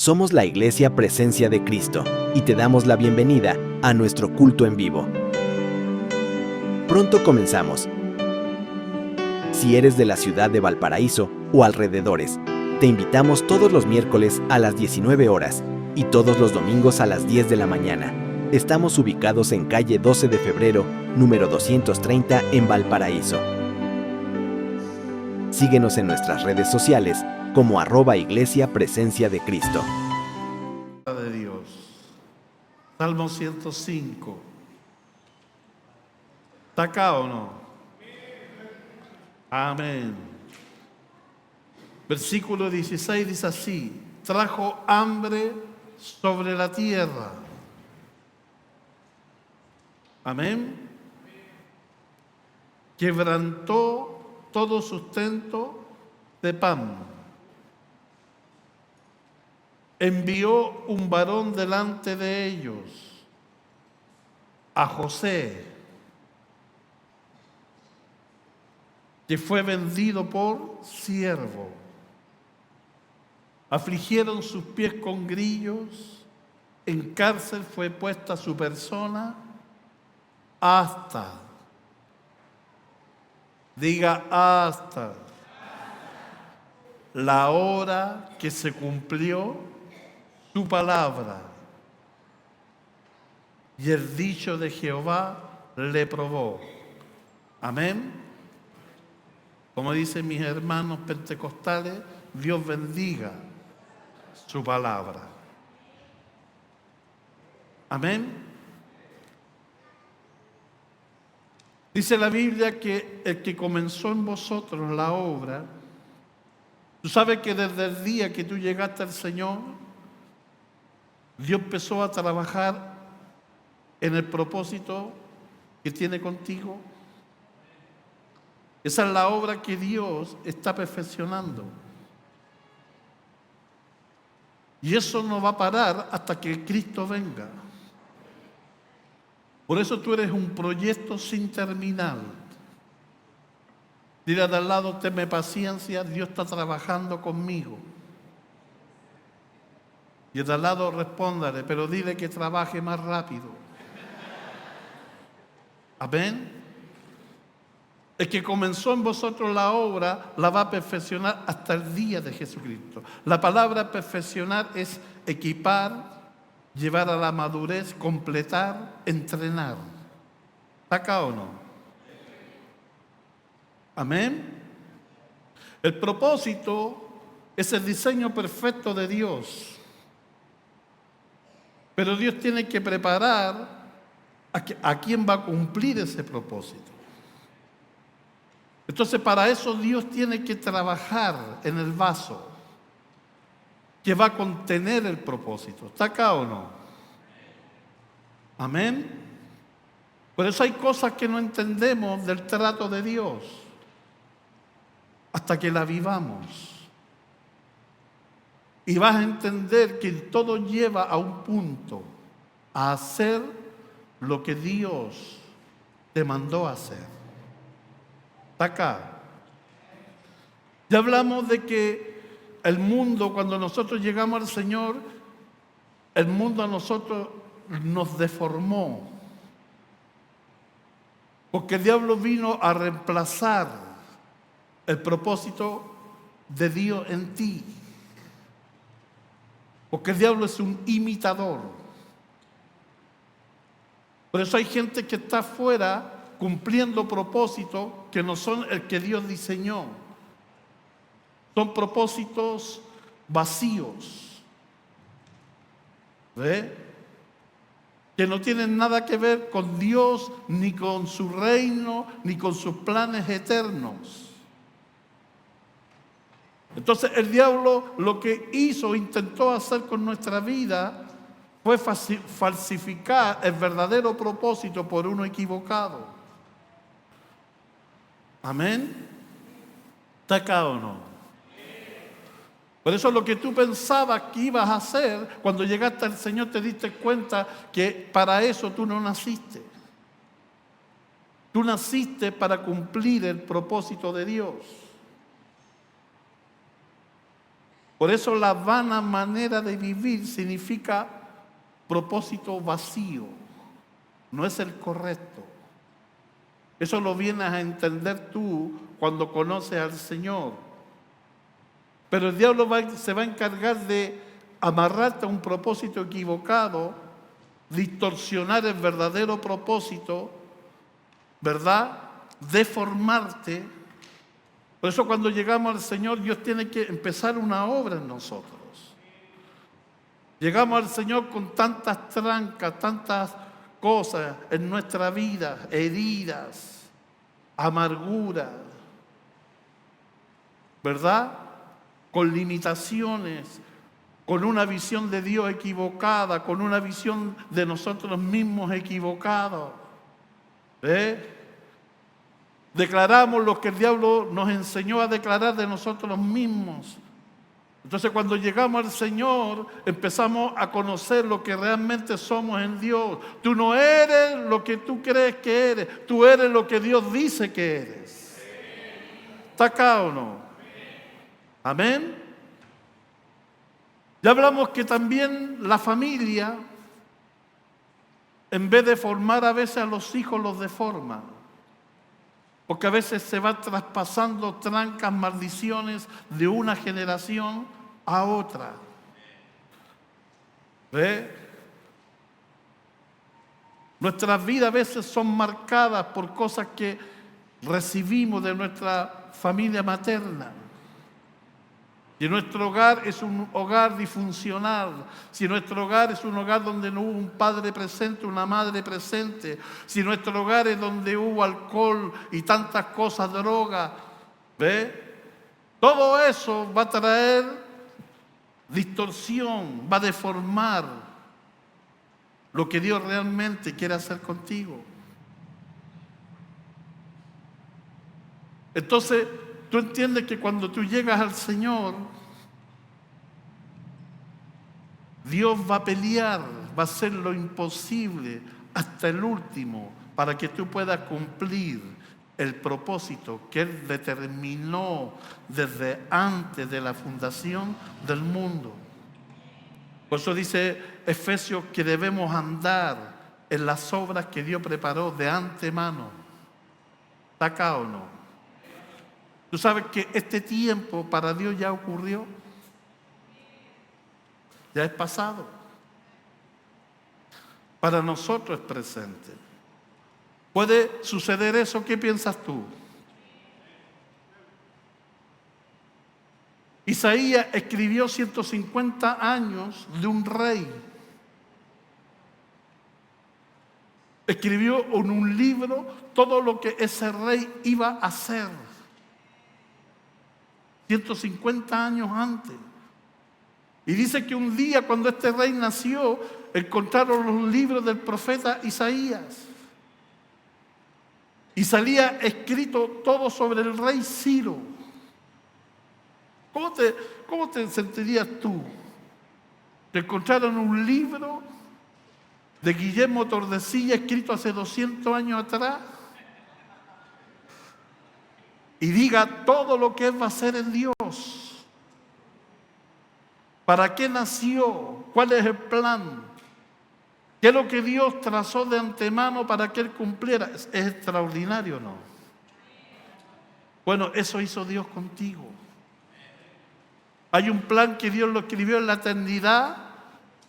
Somos la Iglesia Presencia de Cristo y te damos la bienvenida a nuestro culto en vivo. Pronto comenzamos. Si eres de la ciudad de Valparaíso o alrededores, te invitamos todos los miércoles a las 19 horas y todos los domingos a las 10 de la mañana. Estamos ubicados en calle 12 de febrero, número 230 en Valparaíso. Síguenos en nuestras redes sociales como @Iglesia Presencia de Cristo. De Dios. Salmo 105. ¿Está acá o no? Amén. Versículo 16 dice así: trajo hambre sobre la tierra. Amén. Quebrantó todo sustento de pan. Envió un varón delante de ellos, a José, que fue vendido por siervo. Afligieron sus pies con grillos, en cárcel fue puesta su persona hasta, diga hasta, la hora que se cumplió su palabra, y el dicho de Jehová le probó. Amén. Como dicen mis hermanos pentecostales, Dios bendiga su palabra. Amén. Dice la Biblia que el que comenzó en vosotros la obra, tú sabes que desde el día que tú llegaste al Señor, Dios empezó a trabajar en el propósito que tiene contigo. Esa es la obra que Dios está perfeccionando. Y eso no va a parar hasta que Cristo venga. Por eso tú eres un proyecto sin terminar. Dile al lado: tenme paciencia, Dios está trabajando conmigo. Y al lado respóndale, pero dile que trabaje más rápido. Amén. El que comenzó en vosotros la obra la va a perfeccionar hasta el día de Jesucristo. La palabra perfeccionar es equipar, llevar a la madurez, completar, entrenar. ¿Está acá o no? Amén. El propósito es el diseño perfecto de Dios. Pero Dios tiene que preparar a quien va a cumplir ese propósito. Entonces, para eso Dios tiene que trabajar en el vaso que va a contener el propósito. ¿Está acá o no? Amén. Por eso hay cosas que no entendemos del trato de Dios hasta que la vivamos. Y vas a entender que todo lleva a un punto, a hacer lo que Dios te mandó a hacer. Está acá. Ya hablamos de que el mundo, cuando nosotros llegamos al Señor, el mundo a nosotros nos deformó. Porque el diablo vino a reemplazar el propósito de Dios en ti. Porque el diablo es un imitador. Por eso hay gente que está afuera cumpliendo propósitos que no son el que Dios diseñó. Son propósitos vacíos. ¿Ve? Que no tienen nada que ver con Dios, ni con su reino, ni con sus planes eternos. Entonces el diablo lo que hizo, intentó hacer con nuestra vida, fue falsificar el verdadero propósito por uno equivocado. Amén. ¿Está acá o no? Por eso lo que tú pensabas que ibas a hacer, cuando llegaste al Señor te diste cuenta que para eso tú no naciste. Tú naciste para cumplir el propósito de Dios. Por eso la vana manera de vivir significa propósito vacío, no es el correcto. Eso lo vienes a entender tú cuando conoces al Señor. Pero el diablo se va a encargar de amarrarte a un propósito equivocado, distorsionar el verdadero propósito, ¿verdad? Deformarte. Por eso cuando llegamos al Señor, Dios tiene que empezar una obra en nosotros. Llegamos al Señor con tantas trancas, tantas cosas en nuestra vida, heridas, amargura, ¿verdad? Con limitaciones, con una visión de Dios equivocada, con una visión de nosotros mismos equivocada. Declaramos lo que el diablo nos enseñó a declarar de nosotros mismos. Entonces cuando llegamos al Señor empezamos a conocer lo que realmente somos en Dios. Tú no eres lo que tú crees que eres, tú eres lo que Dios dice que eres. ¿Está acá o no? Amén. Ya hablamos que también la familia, en vez de formar a veces a los hijos, los deforma. Porque a veces se va traspasando trancas, maldiciones de una generación a otra. Nuestras vidas a veces son marcadas por cosas que recibimos de nuestra familia materna. Si nuestro hogar es un hogar disfuncional, si nuestro hogar es un hogar donde no hubo un padre presente, una madre presente, si nuestro hogar es donde hubo alcohol y tantas cosas, drogas, todo eso va a traer distorsión, va a deformar lo que Dios realmente quiere hacer contigo. Entonces, tú entiendes que cuando tú llegas al Señor, Dios va a pelear, va a hacer lo imposible hasta el último para que tú puedas cumplir el propósito que Él determinó desde antes de la fundación del mundo. Por eso dice Efesios que debemos andar en las obras que Dios preparó de antemano. ¿Está acá o no? ¿Tú sabes que este tiempo para Dios ya ocurrió? Ya es pasado. Para nosotros es presente. ¿Puede suceder eso? ¿Qué piensas tú? Isaías escribió 150 años de un rey. Escribió en un libro todo lo que ese rey iba a hacer. 150 años antes. Y dice que un día cuando este rey nació, encontraron los libros del profeta Isaías. Y salía escrito todo sobre el rey Ciro. ¿Cómo te sentirías tú? Te encontraron un libro de Guillermo Tordesillas escrito hace 200 años atrás y diga todo lo que Él va a hacer en Dios. ¿Para qué nació? ¿Cuál es el plan? ¿Qué es lo que Dios trazó de antemano para que Él cumpliera? ¿Es extraordinario o no? Bueno, eso hizo Dios contigo. Hay un plan que Dios lo escribió en la eternidad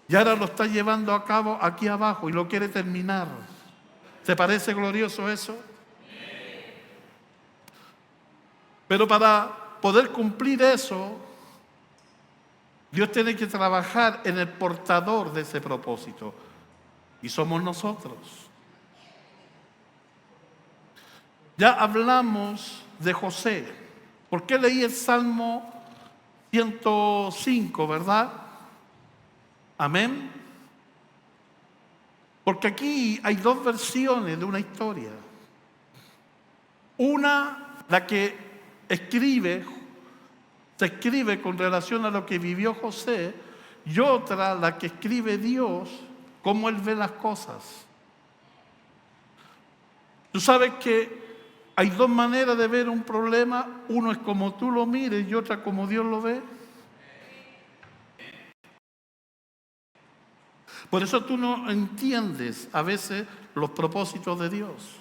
y ahora lo está llevando a cabo aquí abajo y lo quiere terminar. ¿Te parece glorioso eso? Pero para poder cumplir eso, Dios tiene que trabajar en el portador de ese propósito. Y somos nosotros. Ya hablamos de José. ¿Por qué leí el Salmo 105, verdad? Amén. Porque aquí hay dos versiones de una historia. Una, la que se escribe con relación a lo que vivió José, y otra, la que escribe Dios, cómo Él ve las cosas. Tú sabes que hay dos maneras de ver un problema, uno es como tú lo mires y otra como Dios lo ve. Por eso tú no entiendes a veces los propósitos de Dios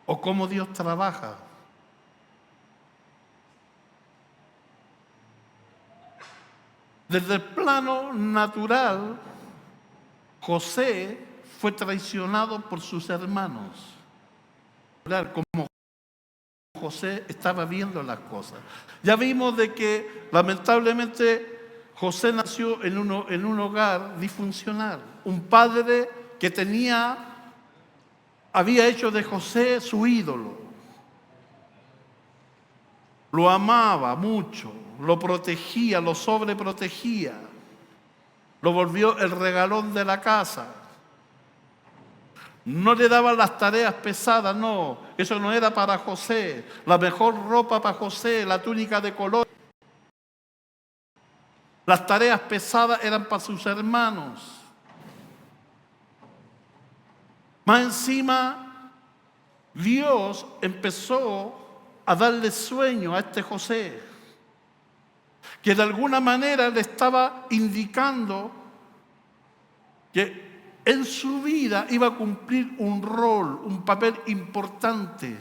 o cómo Dios trabaja. Desde el plano natural, José fue traicionado por sus hermanos. Como José estaba viendo las cosas. Ya vimos de que lamentablemente José nació en un hogar disfuncional. Un padre que había hecho de José su ídolo. Lo amaba mucho, lo protegía, lo sobreprotegía. Lo volvió el regalón de la casa. No le daban las tareas pesadas, no. Eso no era para José. La mejor ropa para José, la túnica de color. Las tareas pesadas eran para sus hermanos. Más encima, Dios empezó a darle sueño a este José, que de alguna manera le estaba indicando que en su vida iba a cumplir un rol, un papel importante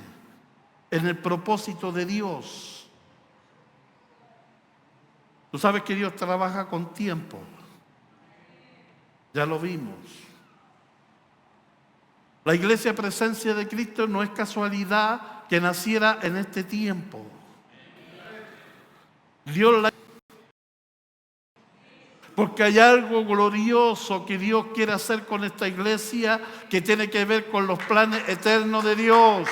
en el propósito de Dios. Tú sabes que Dios trabaja con tiempo. Ya lo vimos. La iglesia Presencia de Cristo no es casualidad que naciera en este tiempo. Porque hay algo glorioso que Dios quiere hacer con esta iglesia que tiene que ver con los planes eternos de Dios.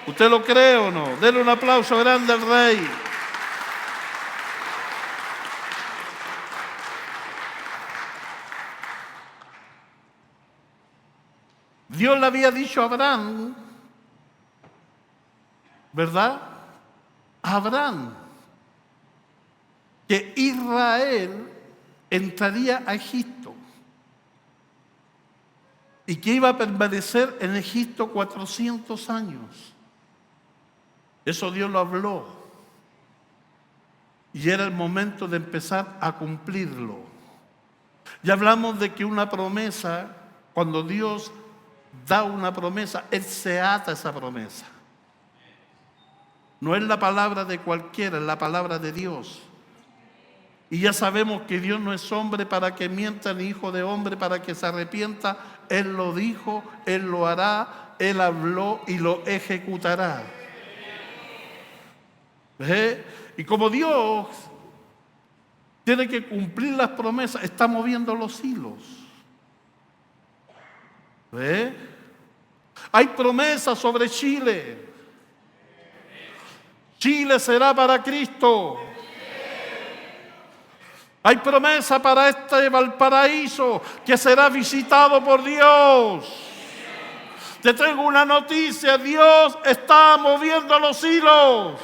¿Usted lo cree o no? Denle un aplauso grande al Rey. Dios le había dicho a Abraham, ¿verdad? A Abraham, que Israel entraría a Egipto y que iba a permanecer en Egipto 400 años. Eso Dios lo habló y era el momento de empezar a cumplirlo. Ya hablamos de que una promesa, cuando Dios da una promesa, Él se ata a esa promesa. No es la palabra de cualquiera, es la palabra de Dios. Y ya sabemos que Dios no es hombre para que mienta, ni hijo de hombre para que se arrepienta. Él lo dijo, Él lo hará, Él habló y lo ejecutará. Y como Dios tiene que cumplir las promesas, está moviendo los hilos. Hay promesas sobre Chile. Chile será para Cristo. Hay promesa para este Valparaíso que será visitado por Dios. Te tengo una noticia, Dios está moviendo los hilos.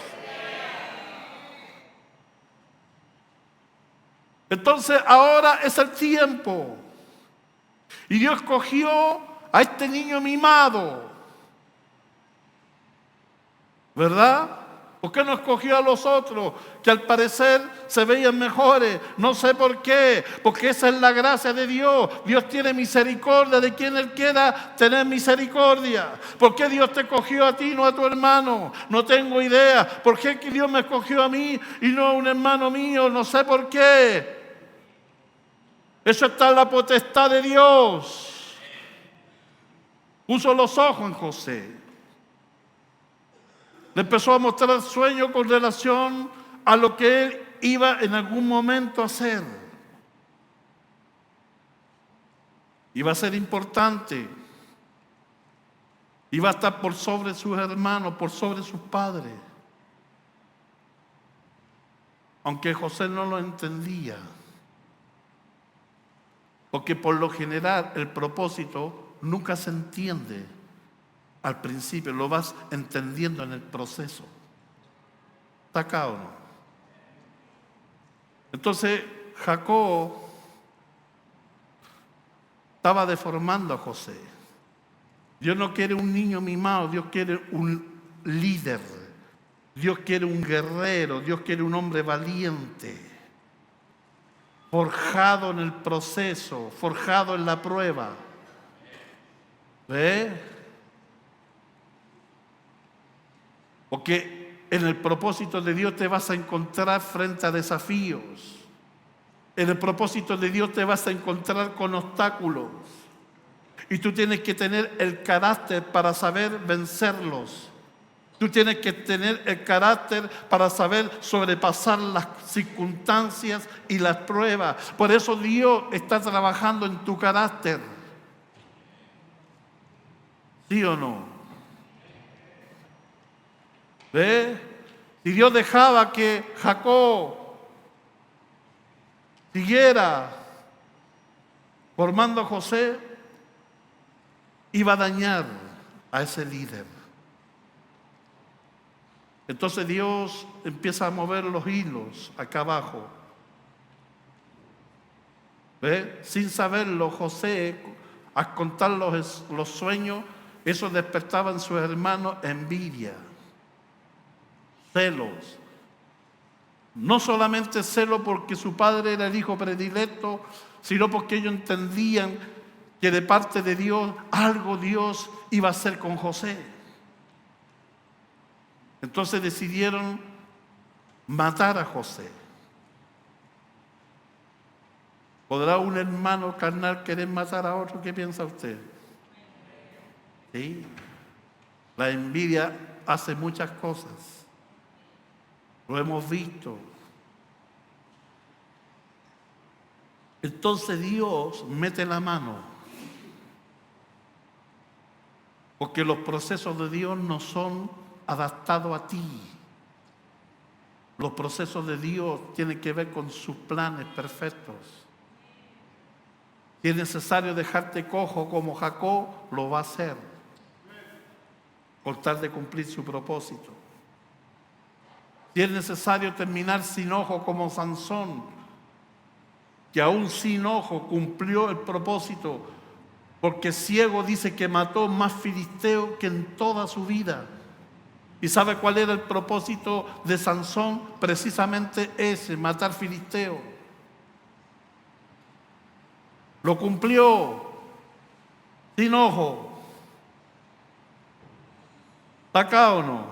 Entonces ahora es el tiempo. Y Dios cogió a este niño mimado, ¿verdad? ¿Por qué no escogió a los otros que al parecer se veían mejores? No sé por qué, porque esa es la gracia de Dios. Dios tiene misericordia de quien Él quiera tener misericordia. ¿Por qué Dios te escogió a ti, no a tu hermano? No tengo idea. ¿Por qué Dios me escogió a mí y no a un hermano mío? No sé por qué. Eso está en la potestad de Dios. Puso los ojos en José. Le empezó a mostrar sueños con relación a lo que él iba en algún momento a hacer. Iba a ser importante. Iba a estar por sobre sus hermanos, por sobre sus padres. Aunque José no lo entendía. Porque por lo general el propósito nunca se entiende al principio, lo vas entendiendo en el proceso. ¿Está acá o no? Entonces Jacob estaba deformando a José. Dios no quiere un niño mimado, Dios quiere un líder. Dios quiere un guerrero, Dios quiere un hombre valiente. forjado en el proceso, forjado en la prueba. ¿Ve? Porque en el propósito de Dios te vas a encontrar frente a desafíos. En el propósito de Dios te vas a encontrar con obstáculos. Y tú tienes que tener el carácter para saber vencerlos. Tú tienes que tener el carácter para saber sobrepasar las circunstancias y las pruebas. Por eso Dios está trabajando en tu carácter. ¿Sí o no? ¿Ve? Si Dios dejaba que Jacob siguiera formando a José, iba a dañar a ese líder. Entonces Dios empieza a mover los hilos acá abajo. ¿Ve? Sin saberlo, José, al contar los sueños, eso despertaba en sus hermanos envidia, celos. No solamente celo porque su padre era el hijo predilecto, sino porque ellos entendían que de parte de Dios, algo Dios iba a hacer con José. Entonces decidieron matar a José. ¿Podrá un hermano carnal querer matar a otro? ¿Qué piensa usted? Sí. La envidia hace muchas cosas. Lo hemos visto. Entonces Dios mete la mano. Porque los procesos de Dios no son adaptados a ti. Los procesos de Dios tienen que ver con sus planes perfectos. Si es necesario dejarte cojo como Jacob, lo va a hacer, por tal de cumplir su propósito. Si es necesario terminar sin ojo como Sansón, que aún sin ojo cumplió el propósito, porque ciego dice que mató más filisteos que en toda su vida. ¿Y sabe cuál era el propósito de Sansón? Precisamente ese, matar filisteos. Lo cumplió sin ojo. ¿Está acá o no?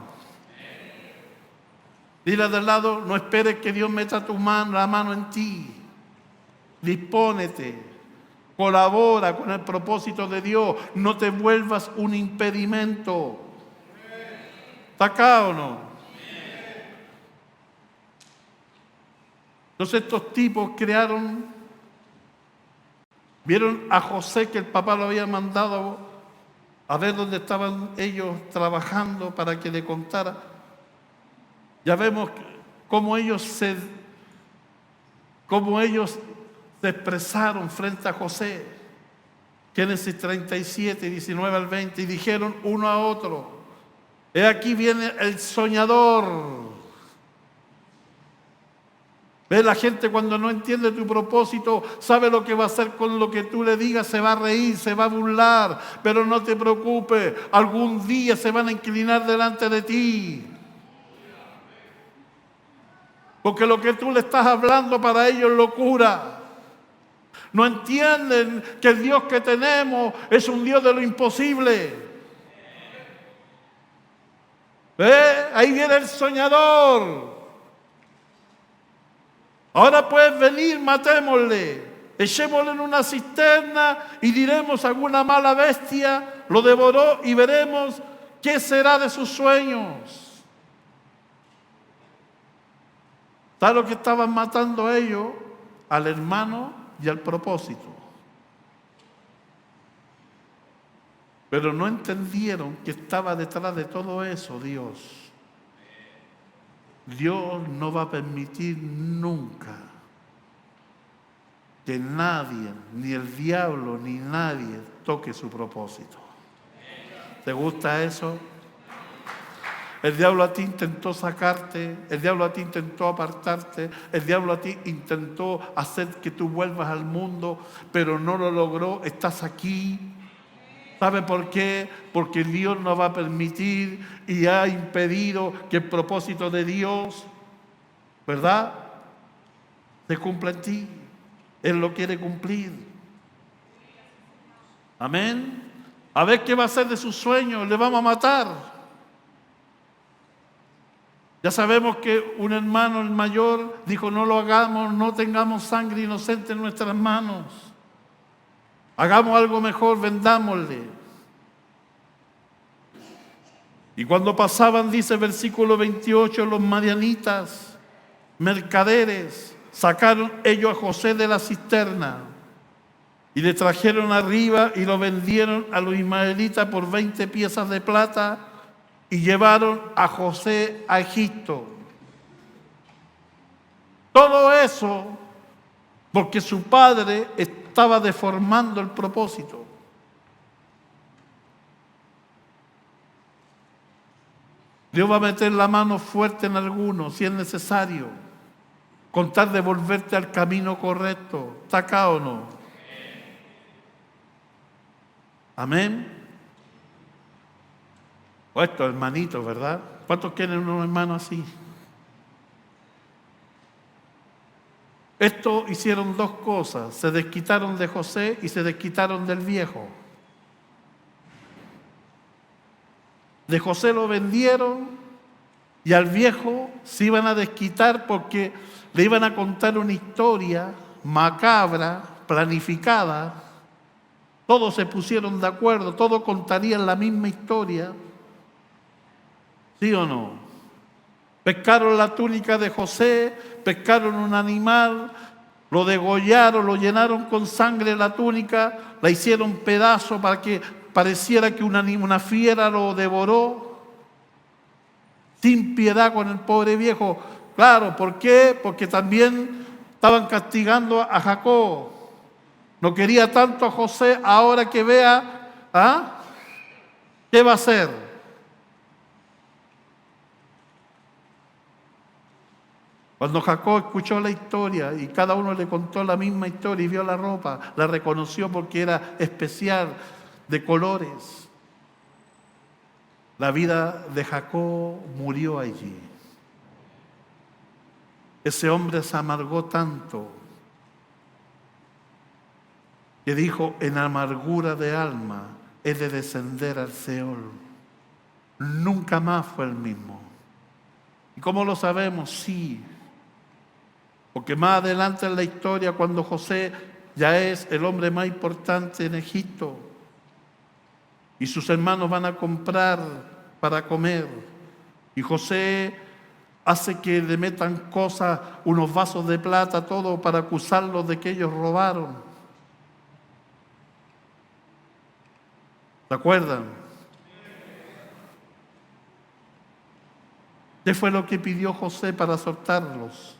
Dile del lado, no esperes que Dios meta la mano en ti. Dispónete, colabora con el propósito de Dios. No te vuelvas un impedimento. ¿Está acá o no? Entonces estos tipos vieron a José, que el papá lo había mandado a ver dónde estaban ellos trabajando para que le contara. Ya vemos cómo ellos se expresaron frente a José. Génesis 37, 19 al 20, y dijeron uno a otro: he aquí viene el soñador. Ve, la gente cuando no entiende tu propósito, sabe lo que va a hacer con lo que tú le digas, se va a reír, se va a burlar, pero no te preocupes, algún día se van a inclinar delante de ti. Porque lo que tú le estás hablando para ellos es locura. No entienden que el Dios que tenemos es un Dios de lo imposible. ¿Ve? Ahí viene el soñador. Ahora puedes venir, matémosle, echémosle en una cisterna y diremos: alguna mala bestia lo devoró, y veremos qué será de sus sueños. ¿Sabes lo que estaban matando ellos? Al hermano y al propósito. Pero no entendieron que estaba detrás de todo eso Dios. Dios no va a permitir nunca que nadie, ni el diablo, ni nadie toque su propósito. ¿Te gusta eso? El diablo a ti intentó sacarte, el diablo a ti intentó apartarte, el diablo a ti intentó hacer que tú vuelvas al mundo, pero no lo logró. Estás aquí. ¿Sabe por qué? Porque Dios no va a permitir y ha impedido que el propósito de Dios, ¿verdad?, se cumpla en ti. Él lo quiere cumplir. Amén. A ver qué va a hacer de sus sueños. Le vamos a matar. Ya sabemos que un hermano, el mayor, dijo: no lo hagamos, no tengamos sangre inocente en nuestras manos. Hagamos algo mejor, vendámosle. Y cuando pasaban, dice versículo 28, los madianitas, mercaderes, sacaron ellos a José de la cisterna y le trajeron arriba y lo vendieron a los ismaelitas por 20 piezas de plata y llevaron a José a Egipto. Todo eso porque su padre estaba deformando el propósito. Dios va a meter la mano fuerte en algunos si es necesario, con tal de volverte al camino correcto. ¿Está acá o no? Amén. O estos hermanitos, ¿verdad? ¿Cuántos quieren unos hermanos así? Estos hicieron dos cosas: se desquitaron de José y se desquitaron del viejo. De José lo vendieron y al viejo se iban a desquitar porque le iban a contar una historia macabra, planificada. Todos se pusieron de acuerdo, todos contarían la misma historia. ¿Sí o no? Pescaron la túnica de José, pescaron un animal, lo degollaron, lo llenaron con sangre la túnica, la hicieron pedazo para que pareciera que una fiera lo devoró, sin piedad con el pobre viejo. Claro, ¿por qué? Porque también estaban castigando a Jacob. No quería tanto a José, ahora que vea, ¿qué va a hacer? Cuando Jacob escuchó la historia y cada uno le contó la misma historia y vio la ropa, la reconoció porque era especial, de colores. La vida de Jacob murió allí. Ese hombre se amargó tanto que dijo: en amargura de alma he de descender al Seol. Nunca más fue el mismo. ¿Y cómo lo sabemos? Sí, porque más adelante en la historia, cuando José ya es el hombre más importante en Egipto y sus hermanos van a comprar para comer, y José hace que le metan cosas, unos vasos de plata, todo para acusarlos de que ellos robaron. ¿Se acuerdan? ¿Qué fue lo que pidió José para soltarlos?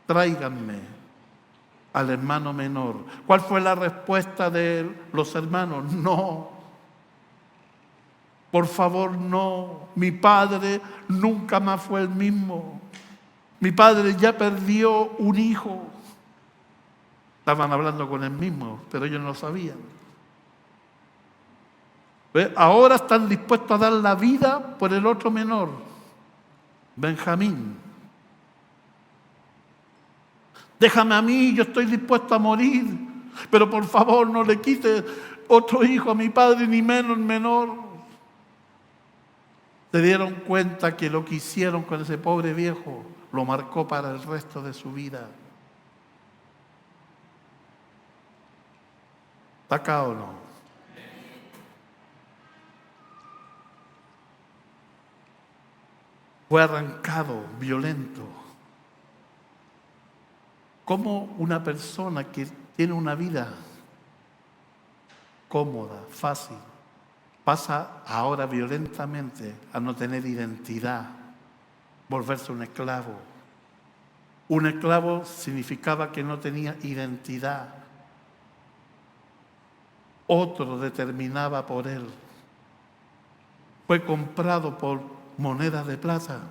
Tráiganme al hermano menor. ¿Cuál fue la respuesta de los hermanos? No. Por favor, no. Mi padre nunca más fue el mismo. Mi padre ya perdió un hijo. Estaban hablando con él mismo, pero ellos no lo sabían. Ahora están dispuestos a dar la vida por el otro menor, Benjamín. Déjame a mí, yo estoy dispuesto a morir, pero por favor no le quite otro hijo a mi padre, ni menos el menor. Se dieron cuenta que lo que hicieron con ese pobre viejo lo marcó para el resto de su vida. ¿Está acá o no? Fue arrancado, violento. ¿Cómo una persona que tiene una vida cómoda, fácil, pasa ahora violentamente a no tener identidad, volverse un esclavo? Un esclavo significaba que no tenía identidad. Otro determinaba por él. Fue comprado por monedas de plata.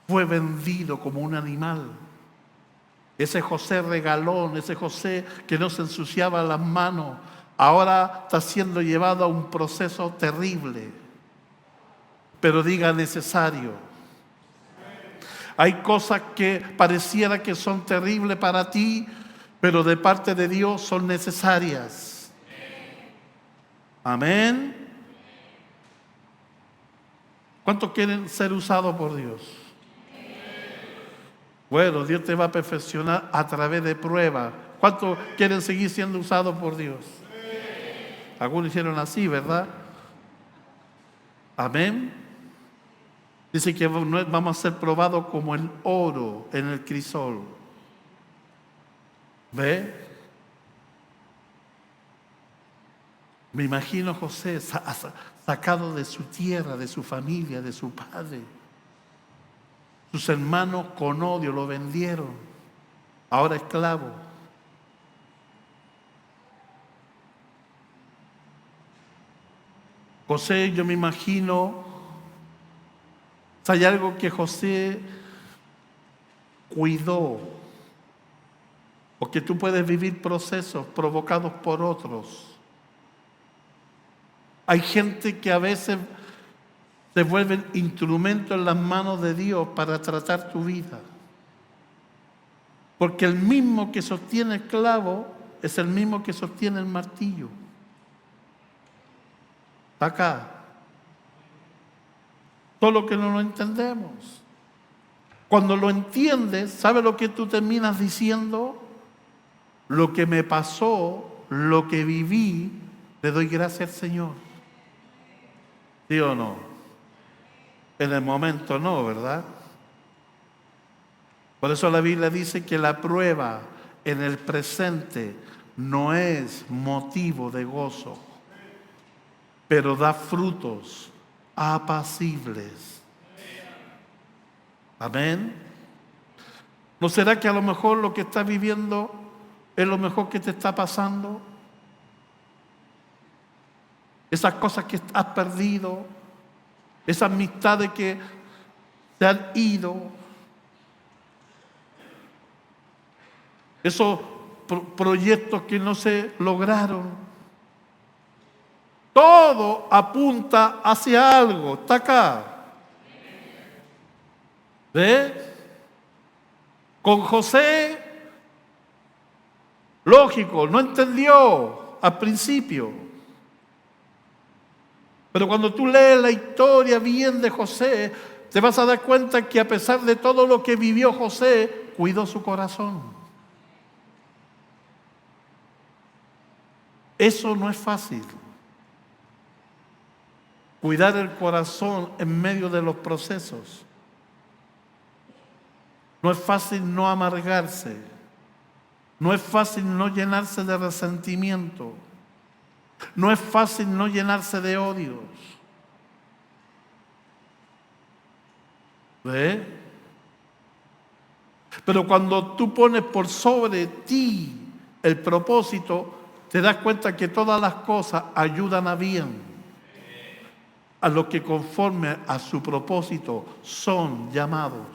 Fue vendido como un animal. Ese José regalón, ese José que no se ensuciaba las manos, ahora está siendo llevado a un proceso terrible. Pero diga: necesario. Hay cosas que pareciera que son terribles para ti, pero de parte de Dios son necesarias. Amén. ¿Cuántos quieren ser usados por Dios? Bueno, Dios te va a perfeccionar a través de pruebas. ¿Cuántos quieren seguir siendo usados por Dios? Algunos hicieron así, ¿verdad? Amén. Dice que vamos a ser probados como el oro en el crisol. ¿Ve? Me imagino a José sacado de su tierra, de su familia, de su padre. Sus hermanos con odio lo vendieron. Ahora esclavo. José, yo me imagino, hay algo que José cuidó, porque tú puedes vivir procesos provocados por otros. Hay gente que a veces se vuelven instrumentos en las manos de Dios para tratar tu vida, porque el mismo que sostiene el clavo es el mismo que sostiene el martillo. Acá. Solo que no lo entendemos. Cuando lo entiendes, ¿sabe lo que tú terminas diciendo? Lo que me pasó, lo que viví, le doy gracias al Señor. ¿Sí o no? En el momento no, ¿verdad? Por eso la Biblia dice que la prueba en el presente no es motivo de gozo, pero da frutos apacibles. Amén. ¿No será que a lo mejor lo que estás viviendo es lo mejor que te está pasando? Esas cosas que has perdido, esas amistades que se han ido, esos proyectos que no se lograron. Todo apunta hacia algo. Está acá. ¿Ve? Con José, lógico, no entendió al principio. Pero cuando tú lees la historia bien de José, te vas a dar cuenta que a pesar de todo lo que vivió José, cuidó su corazón. Eso no es fácil. Cuidar el corazón en medio de los procesos. No es fácil no amargarse. No es fácil no llenarse de resentimiento. No es fácil no llenarse de odios. ¿Ve? Pero cuando tú pones por sobre ti el propósito, te das cuenta que todas las cosas ayudan a bien. A los que conforme a su propósito son llamados.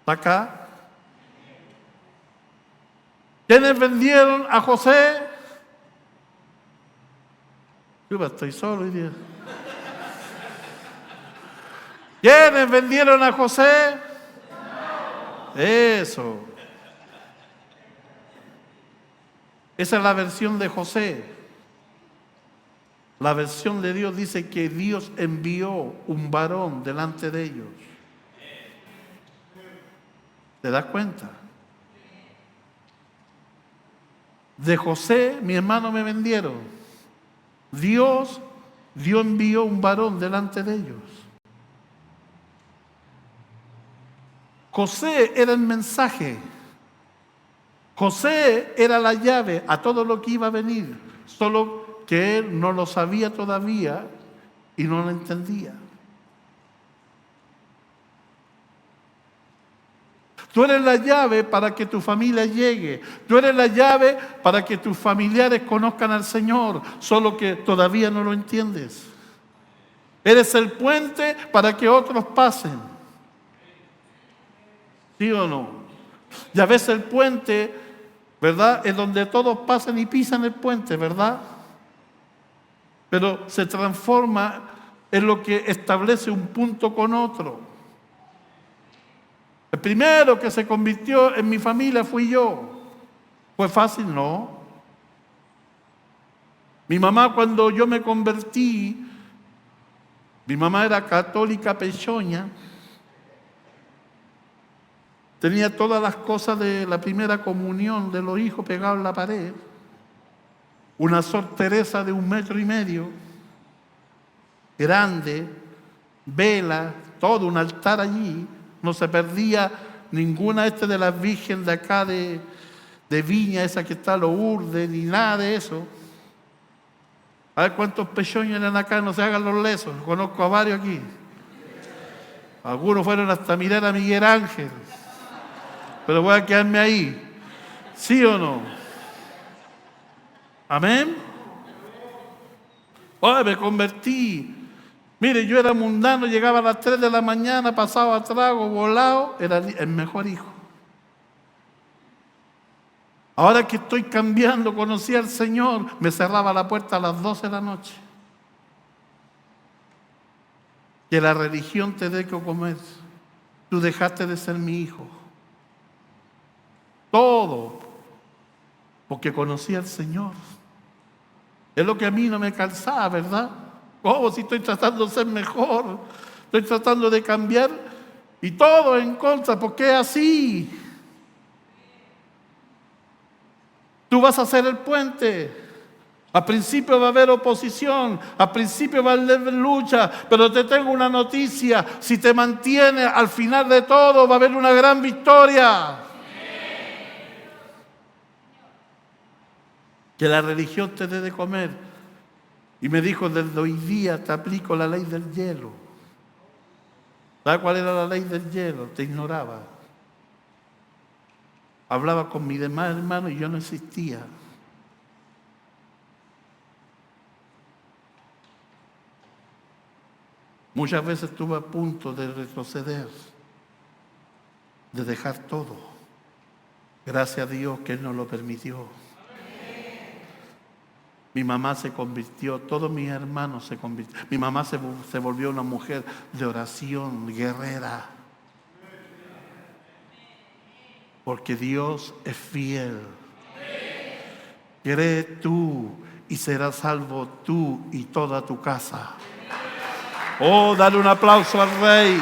¿Está acá? ¿Quiénes vendieron a José? Yo estoy solo hoy día. ¿Quiénes vendieron a José? Eso. Esa es la versión de José. La versión de Dios dice que Dios envió un varón delante de ellos. ¿Te das cuenta? De José, mi hermano, me vendieron. Dios envió un varón delante de ellos. José era el mensaje. José era la llave a todo lo que iba a venir. Solo que él no lo sabía todavía y no lo entendía. Tú eres la llave para que tu familia llegue. Tú eres la llave para que tus familiares conozcan al Señor, solo que todavía no lo entiendes. Eres el puente para que otros pasen. ¿Sí o no? Y a veces el puente, ¿verdad?, es donde todos pasan y pisan el puente, ¿verdad? Pero se transforma en lo que establece un punto con otro. El primero que se convirtió en mi familia fui yo. ¿Fue fácil? No. Mi mamá, cuando yo me convertí, mi mamá era católica pechoña, tenía todas las cosas de la primera comunión de los hijos pegados en la pared, una Sor Teresa de 1,5 metros, grande, vela, todo un altar allí, no se perdía ninguna de las vírgenes de acá de Viña, esa que está los Urdes, ni nada de eso. A ver cuántos pechoños eran acá, no se hagan los lesos, conozco a varios aquí. Algunos fueron hasta mirar a Miguel Ángel, pero voy a quedarme ahí. ¿Sí o no? ¿Amén? Oye, me convertí. Mire, yo era mundano, llegaba a las 3 de la mañana, pasaba a trago, volado, era el mejor hijo. Ahora que estoy cambiando, conocí al Señor, me cerraba la puerta a las 12 de la noche. Que la religión te dé que comer. Tú dejaste de ser mi hijo. Todo porque conocí al Señor. Es lo que a mí no me calzaba, ¿verdad? ¿Cómo si estoy tratando de ser mejor? Estoy tratando de cambiar y todo en contra, porque es así. Tú vas a hacer el puente. Al principio va a haber oposición, al principio va a haber lucha, pero te tengo una noticia: si te mantienes, al final de todo va a haber una gran victoria. Que la religión te dé de comer. Y me dijo, desde hoy día te aplico la ley del hielo. ¿Sabes cuál era la ley del hielo? Te ignoraba. Hablaba con mis demás hermanos y yo no existía. Muchas veces estuve a punto de retroceder, de dejar todo. Gracias a Dios que Él nos lo permitió. Mi mamá se convirtió, todos mis hermanos se convirtieron. Mi mamá se volvió una mujer de oración, guerrera. Porque Dios es fiel. Cree tú y serás salvo tú y toda tu casa. Oh, dale un aplauso al Rey.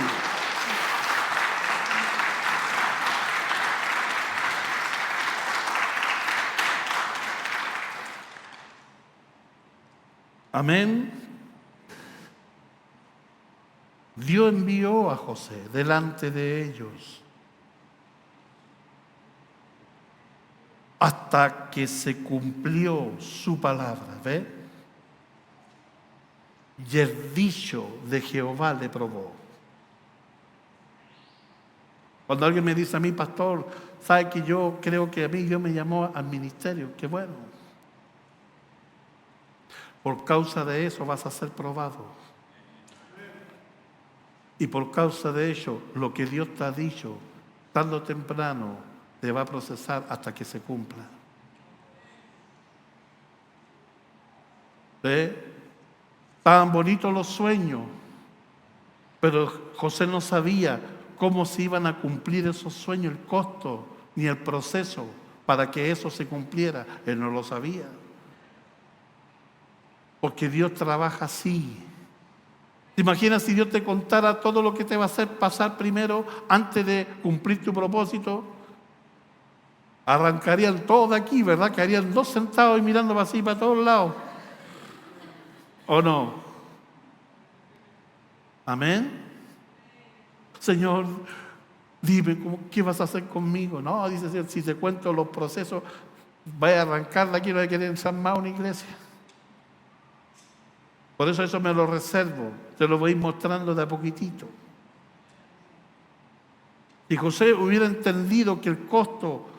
Amén. Dios envió a José delante de ellos hasta que se cumplió su palabra. ¿Ve? Y el dicho de Jehová le probó. Cuando alguien me dice a mí, pastor, sabe que yo creo que a mí Dios me llamó al ministerio, qué bueno. Por causa de eso vas a ser probado. Y por causa de ello, lo que Dios te ha dicho, tarde o temprano, te va a procesar hasta que se cumpla. ¿Ve? Estaban bonitos los sueños, pero José no sabía cómo se iban a cumplir esos sueños, el costo, ni el proceso para que eso se cumpliera. Él no lo sabía. Porque Dios trabaja así. ¿Te imaginas si Dios te contara todo lo que te va a hacer pasar primero antes de cumplir tu propósito? Arrancarían todo de aquí, ¿verdad? Quedarían 2 sentados y mirando así para todos lados. ¿O no? Amén. Señor, dime, ¿qué vas a hacer conmigo? No, dice Señor, si te cuento los procesos, vaya a arrancar de aquí, no hay que entrar más a una iglesia. Por eso me lo reservo, te lo voy mostrando de a poquitito. Si José hubiera entendido que el costo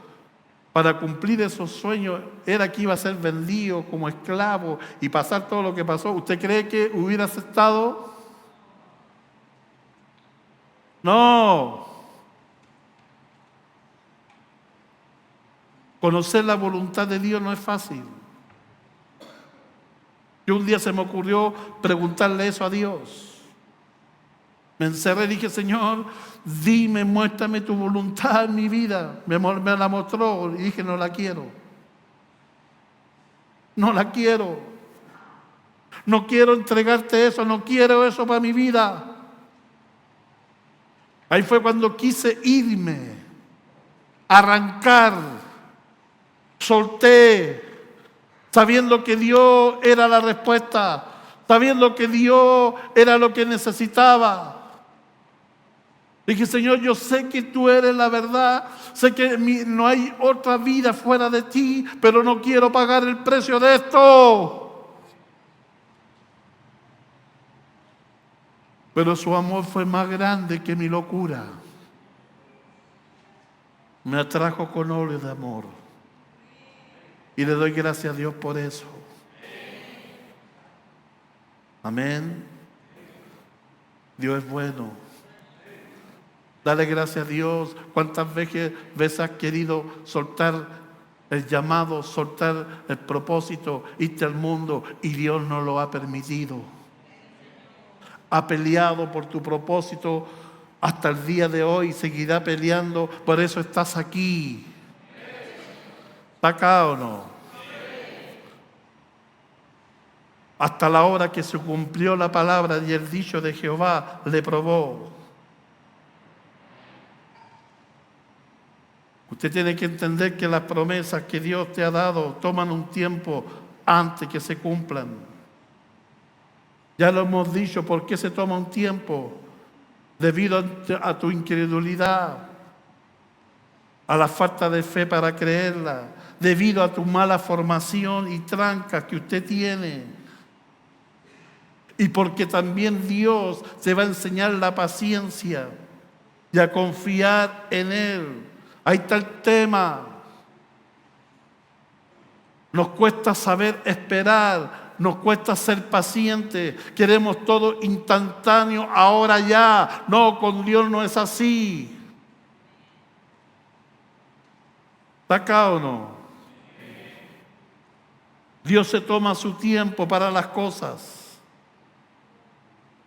para cumplir esos sueños era que iba a ser vendido como esclavo y pasar todo lo que pasó, ¿usted cree que hubiera aceptado? No. Conocer la voluntad de Dios no es fácil. Yo un día se me ocurrió preguntarle eso a Dios. Me encerré y dije, Señor, dime, muéstrame tu voluntad en mi vida. Me la mostró y dije, no la quiero. No la quiero. No quiero entregarte eso, no quiero eso para mi vida. Ahí fue cuando quise irme, arrancar, solté, sabiendo que Dios era la respuesta, sabiendo que Dios era lo que necesitaba. Dije, Señor, yo sé que tú eres la verdad, sé que no hay otra vida fuera de ti, pero no quiero pagar el precio de esto. Pero su amor fue más grande que mi locura. Me atrajo con óleo de amor. Y le doy gracias a Dios por eso. Amén. Dios es bueno. Dale gracias a Dios. ¿Cuántas veces has querido soltar el llamado, soltar el propósito, irte al mundo y Dios no lo ha permitido? Ha peleado por tu propósito hasta el día de hoy, seguirá peleando, por eso estás aquí. ¿Está acá o no? Hasta la hora que se cumplió la palabra y el dicho de Jehová le probó. Usted tiene que entender que las promesas que Dios te ha dado toman un tiempo antes que se cumplan. Ya lo hemos dicho, ¿por qué se toma un tiempo? Debido a tu incredulidad, a la falta de fe para creerla, debido a tu mala formación y trancas que usted tiene. Y porque también Dios te va a enseñar la paciencia y a confiar en Él. Ahí está el tema. Nos cuesta saber esperar. Nos cuesta ser pacientes, queremos todo instantáneo, ahora ya. No, con Dios no es así. ¿Está acá o no? Dios se toma su tiempo para las cosas.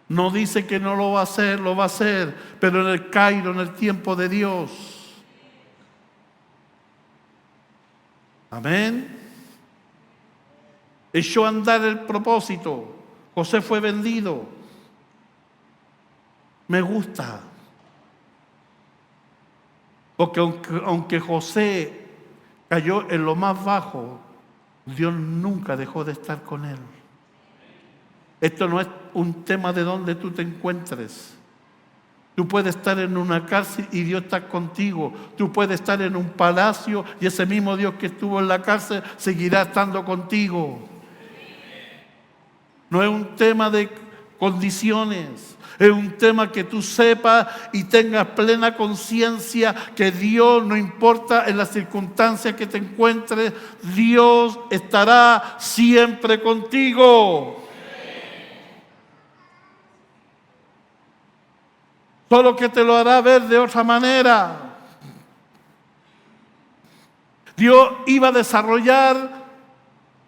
No dice que no lo va a hacer, lo va a hacer, pero en el Cairo, en el tiempo de Dios. Amén. Echó a andar el propósito. José fue vendido. Me gusta. Porque aunque José cayó en lo más bajo, Dios nunca dejó de estar con él. Esto no es un tema de donde tú te encuentres. Tú puedes estar en una cárcel y Dios está contigo. Tú puedes estar en un palacio y ese mismo Dios que estuvo en la cárcel seguirá estando contigo. No es un tema de condiciones, es un tema que tú sepas y tengas plena conciencia que Dios, no importa en las circunstancias que te encuentres, Dios estará siempre contigo. Solo que te lo hará ver de otra manera. Dios iba a desarrollar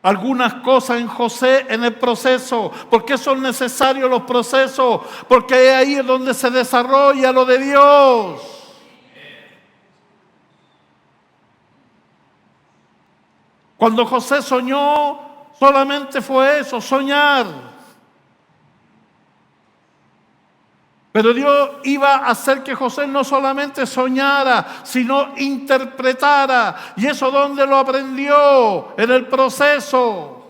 algunas cosas en José en el proceso. ¿Por qué son necesarios los procesos? Porque ahí es donde se desarrolla lo de Dios. Cuando José soñó, solamente fue eso, soñar. Pero Dios iba a hacer que José no solamente soñara, sino interpretara. ¿Y eso dónde lo aprendió? En el proceso.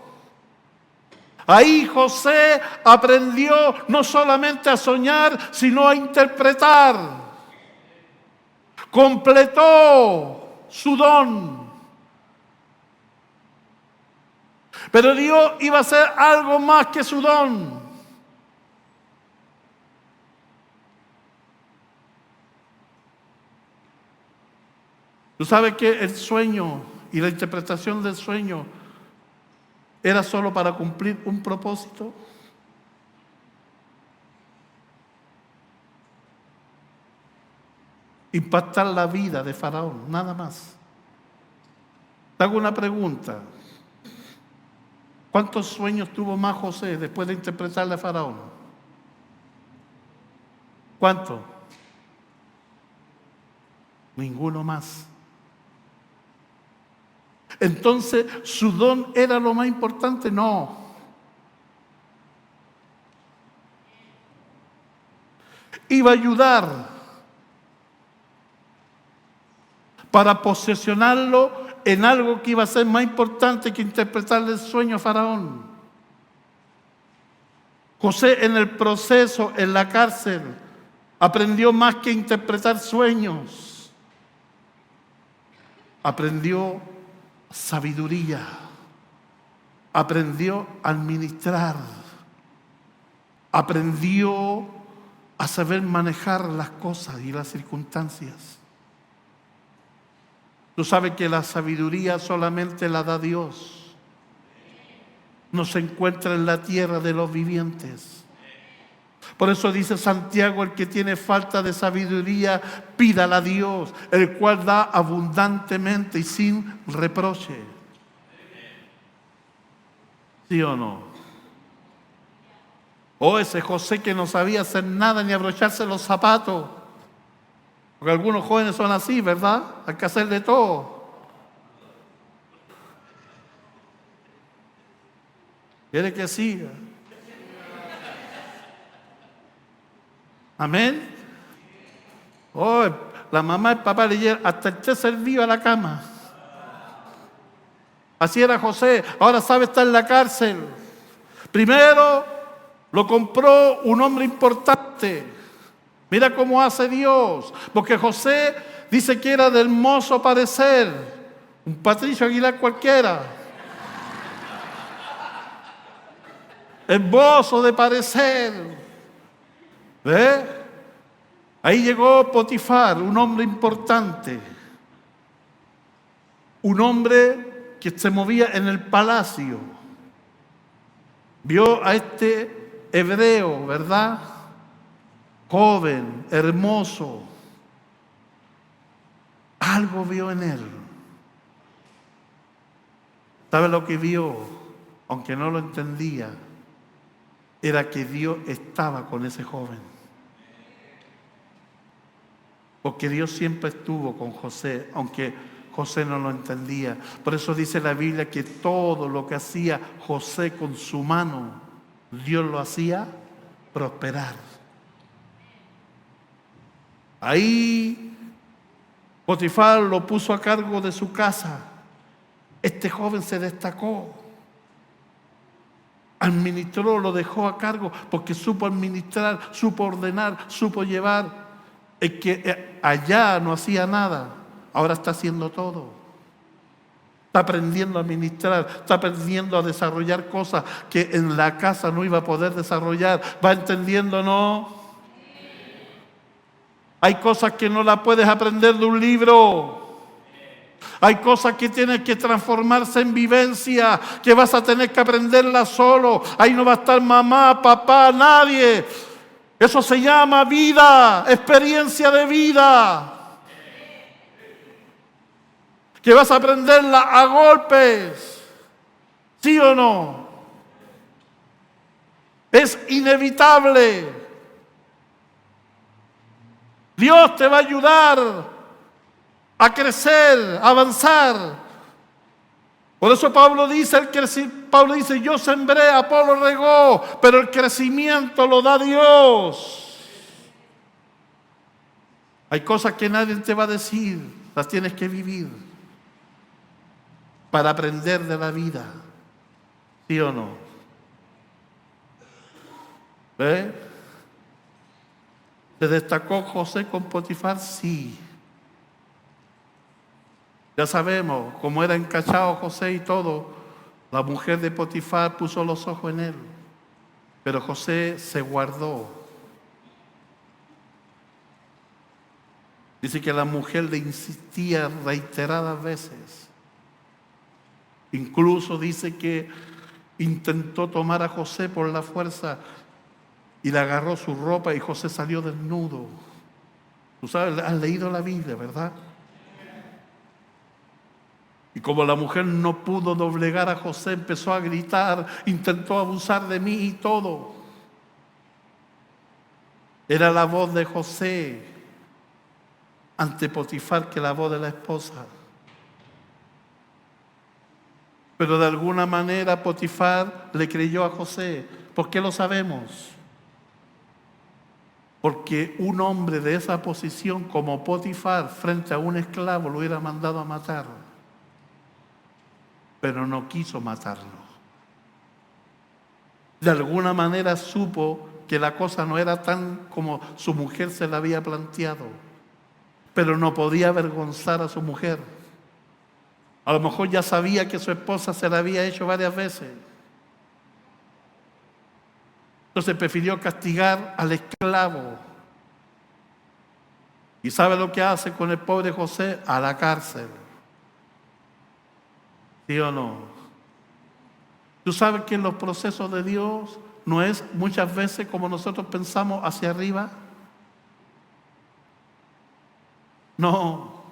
Ahí José aprendió no solamente a soñar, sino a interpretar. Completó su don. Pero Dios iba a hacer algo más que su don. Tú sabes que el sueño y la interpretación del sueño era solo para cumplir un propósito. Impactar la vida de Faraón, nada más. Te hago una pregunta. ¿Cuántos sueños tuvo más José después de interpretarle a Faraón? ¿Cuánto? Ninguno más. Entonces, ¿su don era lo más importante? No. Iba a ayudar para posesionarlo en algo que iba a ser más importante que interpretarle el sueño a Faraón. José en el proceso, en la cárcel, aprendió más que interpretar sueños. Aprendió sabiduría. Aprendió a administrar. Aprendió a saber manejar las cosas y las circunstancias. Tú sabes que la sabiduría solamente la da Dios. No se encuentra en la tierra de los vivientes. Por eso dice Santiago, el que tiene falta de sabiduría, pídala a Dios, el cual da abundantemente y sin reproche. ¿Sí o no? O ese José que no sabía hacer nada ni abrocharse los zapatos. Porque algunos jóvenes son así, ¿verdad? Hay que hacer de todo. ¿Quiere que siga? Amén. Oh, la mamá y el papá le llevan hasta el té servido a la cama. Así era José. Ahora sabe, está en la cárcel. Primero lo compró un hombre importante. Mira cómo hace Dios. Porque José dice que era de hermoso parecer. Un Patricio Aguilar cualquiera. Hermoso de parecer. ¿Ve? Ahí llegó Potifar, un hombre importante. Un hombre que se movía en el palacio. Vio a este hebreo, ¿verdad? Joven, hermoso. Algo vio en él. ¿Sabe lo que vio? Aunque no lo entendía, era que Dios estaba con ese joven. Porque Dios siempre estuvo con José, aunque José no lo entendía. Por eso dice la Biblia que todo lo que hacía José con su mano, Dios lo hacía prosperar. Ahí Potifar lo puso a cargo de su casa. Este joven se destacó. Administró, lo dejó a cargo porque supo administrar, supo ordenar, supo llevar. El que allá no hacía nada, ahora está haciendo todo. Está aprendiendo a administrar, está aprendiendo a desarrollar cosas que en la casa no iba a poder desarrollar. ¿Va entendiendo, no? Hay cosas que no las puedes aprender de un libro. Hay cosas que tienes que transformarse en vivencia, que vas a tener que aprenderlas solo. Ahí no va a estar mamá, papá, nadie. Eso se llama vida, experiencia de vida. Que vas a aprenderla a golpes. ¿Sí o no? Es inevitable. Dios te va a ayudar a crecer, a avanzar. Por eso Pablo dice, yo sembré, Apolo regó, pero el crecimiento lo da Dios. Hay cosas que nadie te va a decir, las tienes que vivir para aprender de la vida. ¿Sí o no? ¿Ve? ¿Se destacó José con Potifar? Sí. Ya sabemos, como era encachado José y todo, la mujer de Potifar puso los ojos en él. Pero José se guardó. Dice que la mujer le insistía reiteradas veces. Incluso dice que intentó tomar a José por la fuerza y le agarró su ropa y José salió desnudo. Tú sabes, has leído la Biblia, ¿verdad? Y como la mujer no pudo doblegar a José, empezó a gritar, intentó abusar de mí y todo. Era la voz de José ante Potifar que la voz de la esposa. Pero de alguna manera Potifar le creyó a José. ¿Por qué lo sabemos? Porque un hombre de esa posición como Potifar frente a un esclavo lo hubiera mandado a matar. Pero no quiso matarlo. De alguna manera supo que la cosa no era tan como su mujer se la había planteado. Pero no podía avergonzar a su mujer. A lo mejor ya sabía que su esposa se la había hecho varias veces. Entonces prefirió castigar al esclavo. ¿Y sabe lo que hace con el pobre José? A la cárcel. ¿Sí o no? Tú sabes que en los procesos de Dios no es muchas veces como nosotros pensamos hacia arriba. No.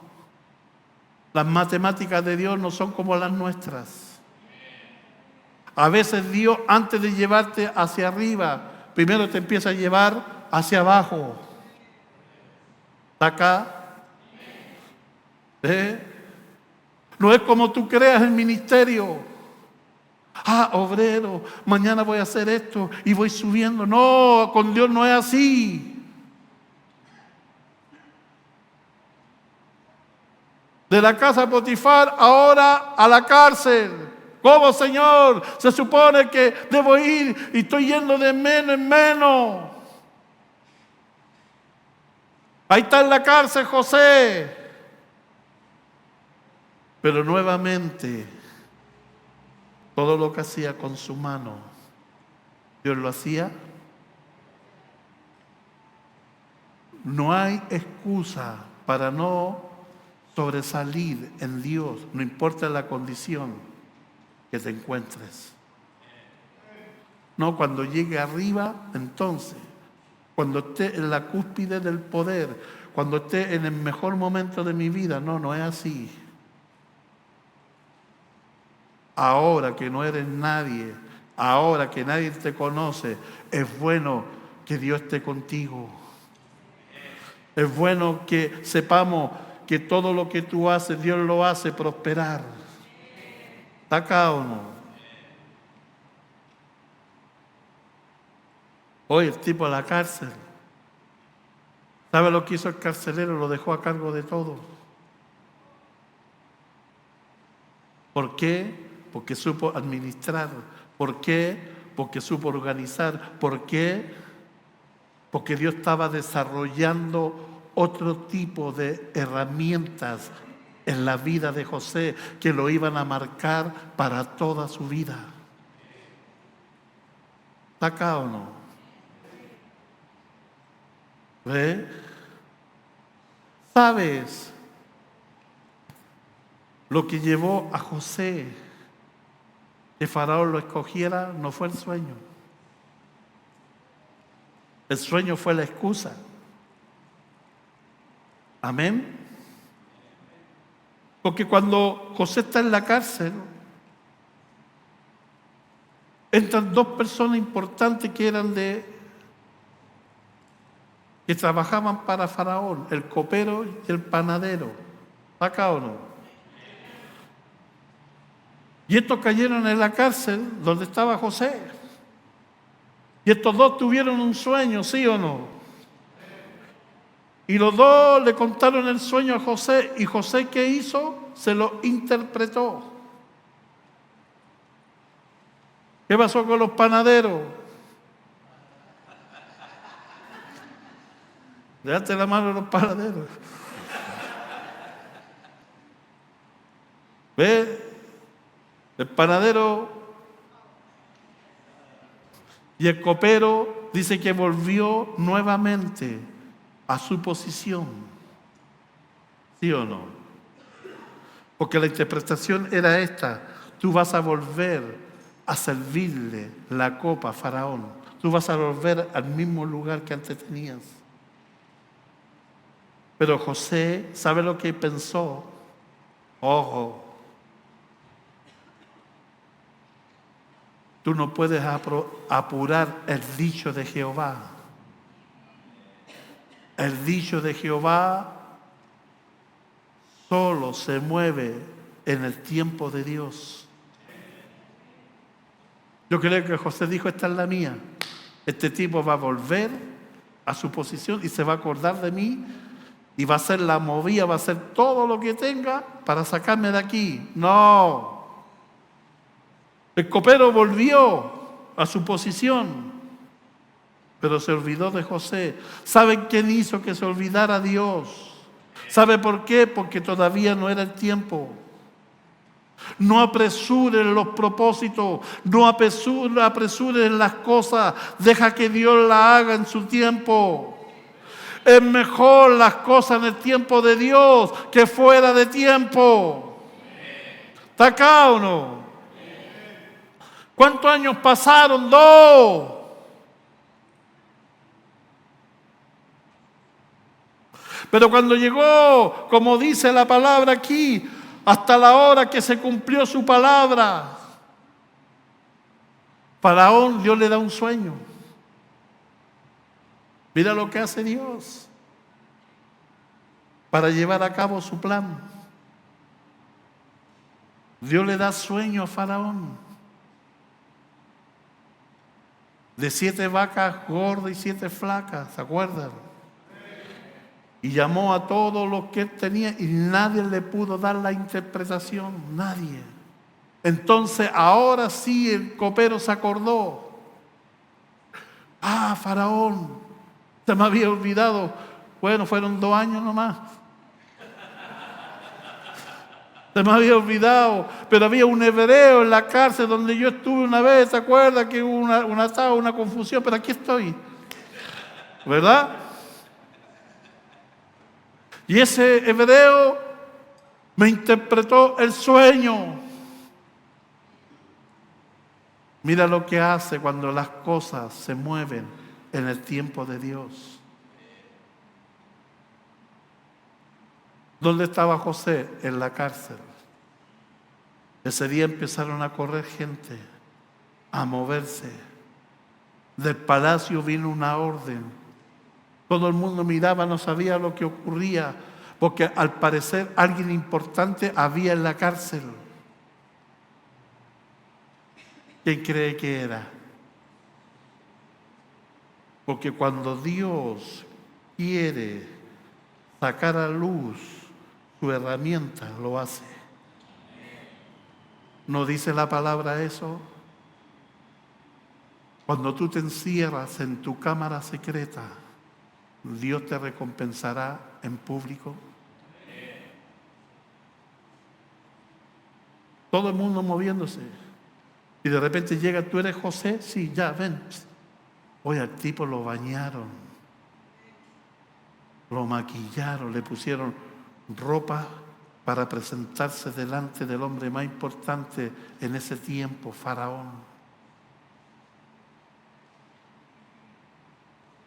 Las matemáticas de Dios no son como las nuestras. A veces Dios, antes de llevarte hacia arriba, primero te empieza a llevar hacia abajo. ¿Está acá? No es como tú creas el ministerio. Obrero, mañana voy a hacer esto y voy subiendo. No, con Dios no es así. De la casa de Potifar ahora a la cárcel. ¿Cómo, Señor? Se supone que debo ir y estoy yendo de menos en menos. Ahí está en la cárcel José. Pero nuevamente, todo lo que hacía con su mano, Dios lo hacía. No hay excusa para no sobresalir en Dios, no importa la condición que te encuentres. No, cuando llegue arriba, entonces, cuando esté en la cúspide del poder, cuando esté en el mejor momento de mi vida, no es así. Ahora que no eres nadie, ahora que nadie te conoce, es bueno que Dios esté contigo. Es bueno que sepamos que todo lo que tú haces, Dios lo hace prosperar. ¿Está acá o no? Hoy el tipo a la cárcel. ¿Sabe lo que hizo el carcelero? Lo dejó a cargo de todo. ¿Por qué? Porque supo administrar. ¿Por qué? Porque supo organizar. ¿Por qué? Porque Dios estaba desarrollando otro tipo de herramientas en la vida de José que lo iban a marcar para toda su vida. ¿Está acá o no? ¿Ve? ¿Sabes? Lo que llevó a José que Faraón lo escogiera no fue el sueño. El sueño fue la excusa. Amén. Porque cuando José está en la cárcel, entran dos personas importantes que trabajaban para Faraón, el copero y el panadero. ¿Está acá o no? Y estos cayeron en la cárcel donde estaba José. Y estos dos tuvieron un sueño, ¿sí o no? Y los dos le contaron el sueño a José. ¿Y José qué hizo? Se lo interpretó. ¿Qué pasó con los panaderos? Date la mano a los panaderos. ¿Ve? El panadero y el copero dice que volvió nuevamente a su posición. ¿Sí o no? Porque la interpretación era esta: tú vas a volver a servirle la copa a Faraón. Tú vas a volver al mismo lugar que antes tenías. Pero José, ¿sabe lo que pensó? Ojo, tú no puedes apurar el dicho de Jehová. El dicho de Jehová solo se mueve en el tiempo de Dios. Yo creo que José dijo, esta es la mía. Este tipo va a volver a su posición y se va a acordar de mí y va a hacer la movida, va a hacer todo lo que tenga para sacarme de aquí. No. El copero volvió a su posición, pero se olvidó de José. ¿Saben quién hizo que se olvidara Dios? ¿Sabe por qué? Porque todavía no era el tiempo. No apresuren los propósitos, no apresuren las cosas, deja que Dios la haga en su tiempo. Es mejor las cosas en el tiempo de Dios que fuera de tiempo. ¿Está acá o no? ¿Cuántos años pasaron? 2. Pero cuando llegó, como dice la palabra aquí, hasta la hora que se cumplió su palabra, Faraón, Dios le da un sueño. Mira lo que hace Dios para llevar a cabo su plan. Dios le da sueño a Faraón de 7 vacas gordas y 7 flacas, ¿se acuerdan? Y llamó a todos los que él tenía y nadie le pudo dar la interpretación, nadie. Entonces ahora sí el copero se acordó. Ah, Faraón, se me había olvidado. Bueno, fueron 2 años nomás. Se me había olvidado, pero había un hebreo en la cárcel donde yo estuve una vez, ¿se acuerda? Que hubo una confusión, pero aquí estoy, ¿verdad? Y ese hebreo me interpretó el sueño. Mira lo que hace cuando las cosas se mueven en el tiempo de Dios. ¿Dónde estaba José? En la cárcel. Ese día empezaron a correr gente, a moverse. Del palacio vino una orden. Todo el mundo miraba, no sabía lo que ocurría, porque al parecer alguien importante había en la cárcel. ¿Quién cree que era? Porque cuando Dios quiere sacar a luz su herramienta, lo hace. ¿No dice la palabra eso? Cuando tú te encierras en tu cámara secreta, Dios te recompensará en público. Todo el mundo moviéndose. Y de repente llega, ¿tú eres José? Sí, ya, ven. Oye, al tipo lo bañaron, lo maquillaron, le pusieron ropa para presentarse delante del hombre más importante en ese tiempo, Faraón.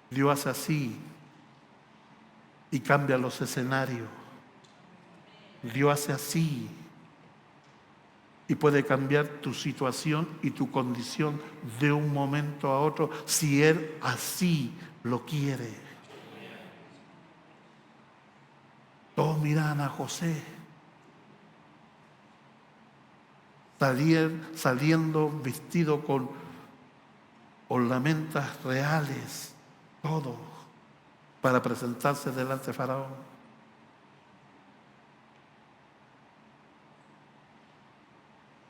Dios hace así y cambia los escenarios. Dios hace así y puede cambiar tu situación y tu condición de un momento a otro si Él así lo quiere. Todos miran a José saliendo vestido con ornamentas reales, todo, para presentarse delante de Faraón.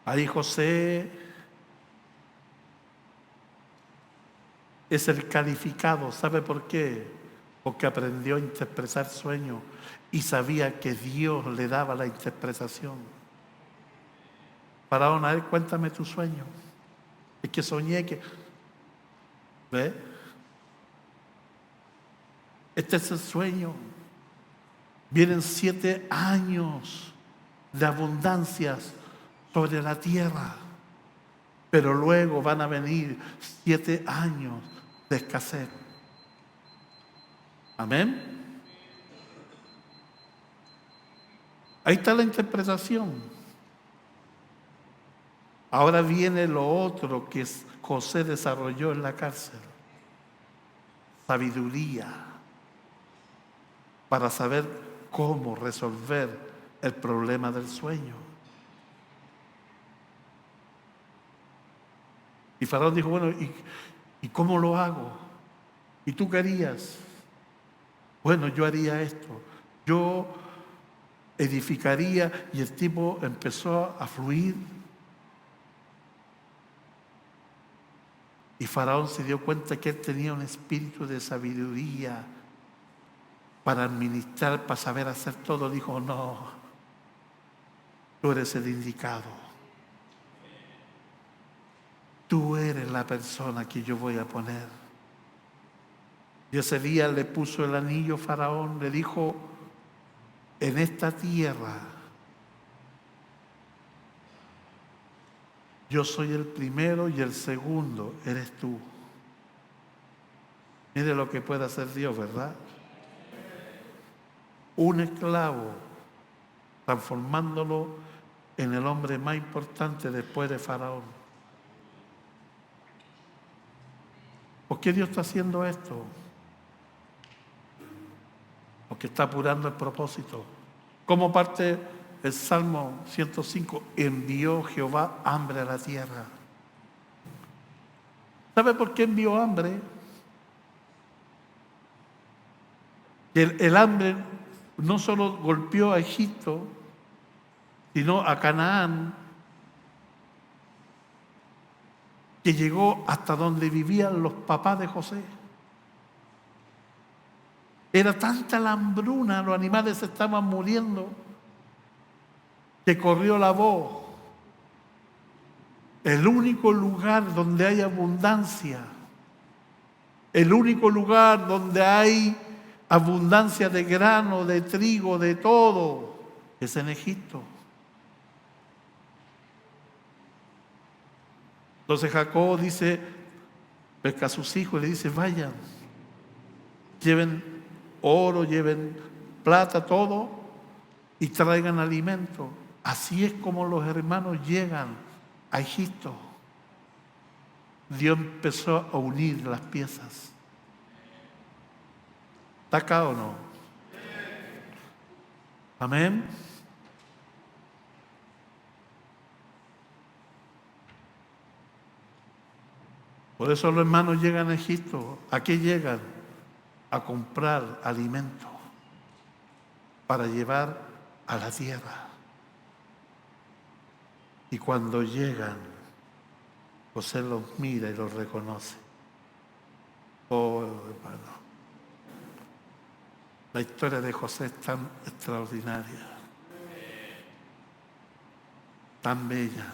Ahí José es el calificado. ¿Sabe por qué? Porque aprendió a interpretar sueños y sabía que Dios le daba la interpretación. Faraón, a ver, cuéntame tu sueño. Es que soñé que... ¿Ve? Este es el sueño. Vienen 7 años de abundancias sobre la tierra, pero luego van a venir 7 años de escasez. Amén. Ahí está la interpretación. Ahora viene lo otro que José desarrolló en la cárcel. Sabiduría. para saber cómo resolver el problema del sueño. Y Faraón dijo, bueno, ¿y cómo lo hago? ¿Y tú qué harías? Bueno, yo haría esto. Yo edificaría, y el tipo empezó a fluir. Y Faraón se dio cuenta que él tenía un espíritu de sabiduría para administrar, para saber hacer todo. Dijo, no, tú eres el indicado. Tú eres la persona que yo voy a poner. Y ese día le puso el anillo Faraón, le dijo, en esta tierra yo soy el primero y el segundo eres tú. Mire lo que puede hacer Dios, ¿verdad? Un esclavo, transformándolo en el hombre más importante después de Faraón. ¿Por qué Dios está haciendo esto? Porque está apurando el propósito. Como parte el Salmo 105, envió Jehová hambre a la tierra. ¿Sabe por qué envió hambre? El hambre no solo golpeó a Egipto, sino a Canaán, que llegó hasta donde vivían los papás de José. Era tanta la hambruna, los animales se estaban muriendo, que corrió la voz. El único lugar donde hay abundancia, el único lugar donde hay abundancia de grano, de trigo, de todo, es en Egipto. Entonces Jacob dice, pesca a sus hijos y le dice, vayan, lleven oro, lleven plata, todo, y traigan alimento. Así es como los hermanos llegan a Egipto. Dios empezó a unir las piezas. ¿Está acá o no? Amén. Por eso los hermanos llegan a Egipto. ¿A qué llegan? A comprar alimento para llevar a la tierra. Y cuando llegan, José los mira y los reconoce. Oh, hermano, la historia de José es tan extraordinaria, tan bella.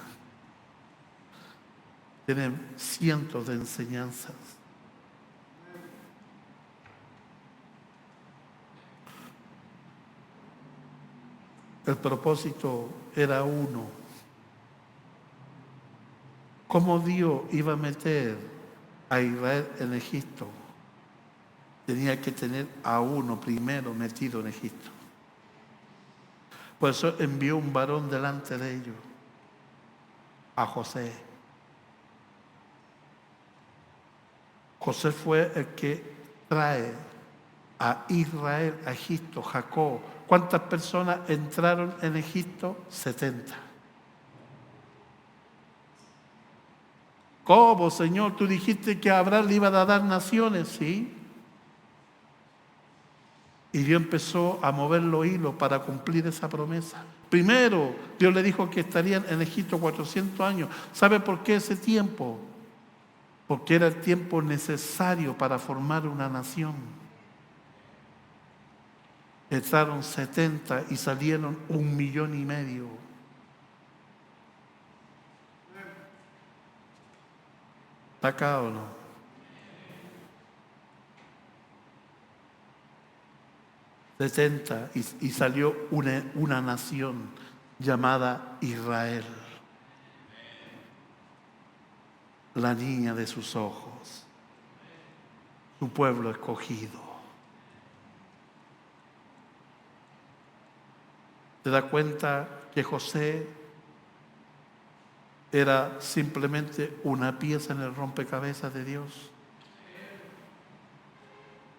Tiene cientos de enseñanzas. El propósito era uno. ¿Cómo Dios iba a meter a Israel en Egipto? Tenía que tener a uno primero metido en Egipto. Por eso envió un varón delante de ellos, a José. José fue el que trae a Israel a Egipto, Jacob. ¿Cuántas personas entraron en Egipto? 70. ¿Cómo, Señor? Tú dijiste que a Abraham le iba a dar naciones, ¿sí? Y Dios empezó a mover los hilos para cumplir esa promesa. Primero, Dios le dijo que estarían en Egipto 400 años. ¿Sabe por qué ese tiempo? Porque era el tiempo necesario para formar una nación. Entraron 70 y salieron 1,5 millones. ¿Está acá o no? Y salió una nación llamada Israel, la niña de sus ojos, su pueblo escogido. ¿Te das cuenta que José era simplemente una pieza en el rompecabezas de Dios?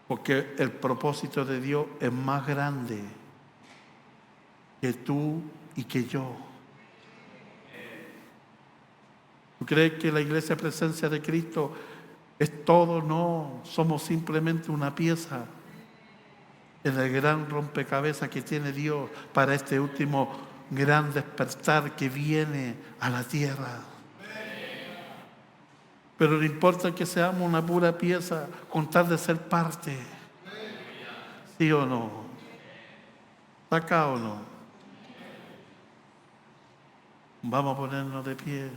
Porque el propósito de Dios es más grande que tú y que yo. ¿Tú crees que la iglesia Presencia de Cristo es todo? No, somos simplemente una pieza en el gran rompecabezas que tiene Dios para este último gran despertar que viene a la tierra. Pero no importa que seamos una pura pieza, con tal de ser parte. ¿Sí o no? ¿Está acá o no? Vamos a ponernos de pie.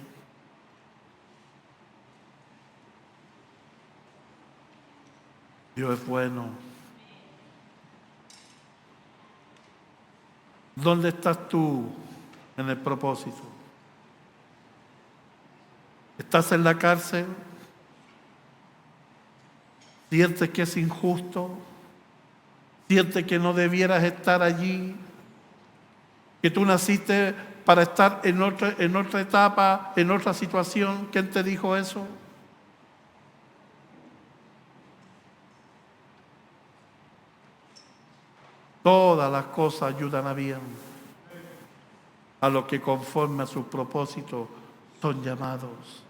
Dios es bueno. ¿Dónde estás tú en el propósito? ¿Estás en la cárcel? ¿Sientes que es injusto? ¿Sientes que no debieras estar allí? ¿Que tú naciste para estar en otra etapa, en otra situación? ¿Quién te dijo eso? Todas las cosas ayudan a bien a los que conforme a su propósito son llamados.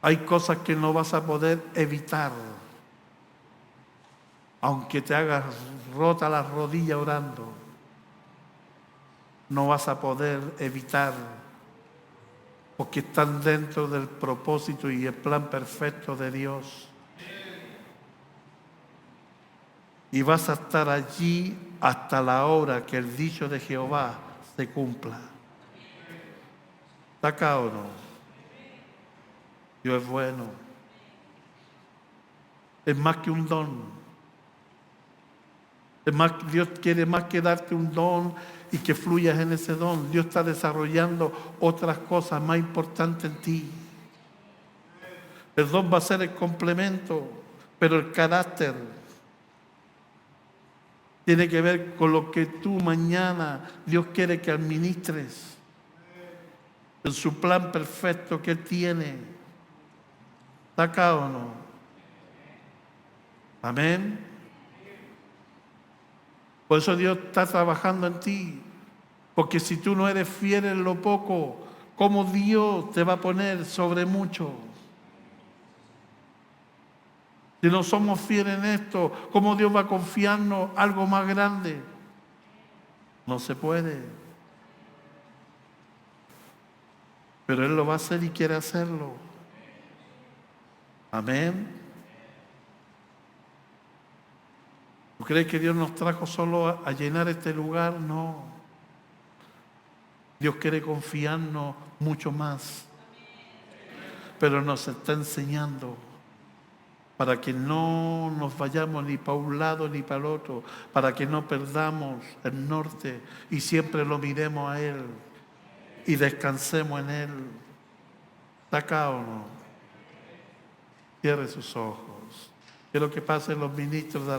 Hay cosas que no vas a poder evitar, aunque te hagas rota la rodilla orando. No vas a poder evitar, porque están dentro del propósito y el plan perfecto de Dios. Y vas a estar allí hasta la hora que el dicho de Jehová se cumpla. ¿Está acá o no? Dios es bueno. Es más que un don. Es más, Dios quiere más que darte un don y que fluyas en ese don. Dios está desarrollando otras cosas más importantes en ti. El don va a ser el complemento, pero el carácter tiene que ver con lo que tú mañana Dios quiere que administres en su plan perfecto que Él tiene. ¿Está acá o no? Amén. Por eso Dios está trabajando en ti. Porque si tú no eres fiel en lo poco, ¿cómo Dios te va a poner sobre mucho? Si no somos fieles en esto, ¿cómo Dios va a confiarnos algo más grande? No se puede. Pero Él lo va a hacer y quiere hacerlo. Amén. ¿Tú crees que Dios nos trajo solo a llenar este lugar? No. Dios quiere confiarnos mucho más. Pero nos está enseñando para que no nos vayamos ni para un lado ni para el otro, para que no perdamos el norte y siempre lo miremos a Él y descansemos en Él. ¿Está acá o no? Cierre sus ojos. Quiero que pasen los ministros de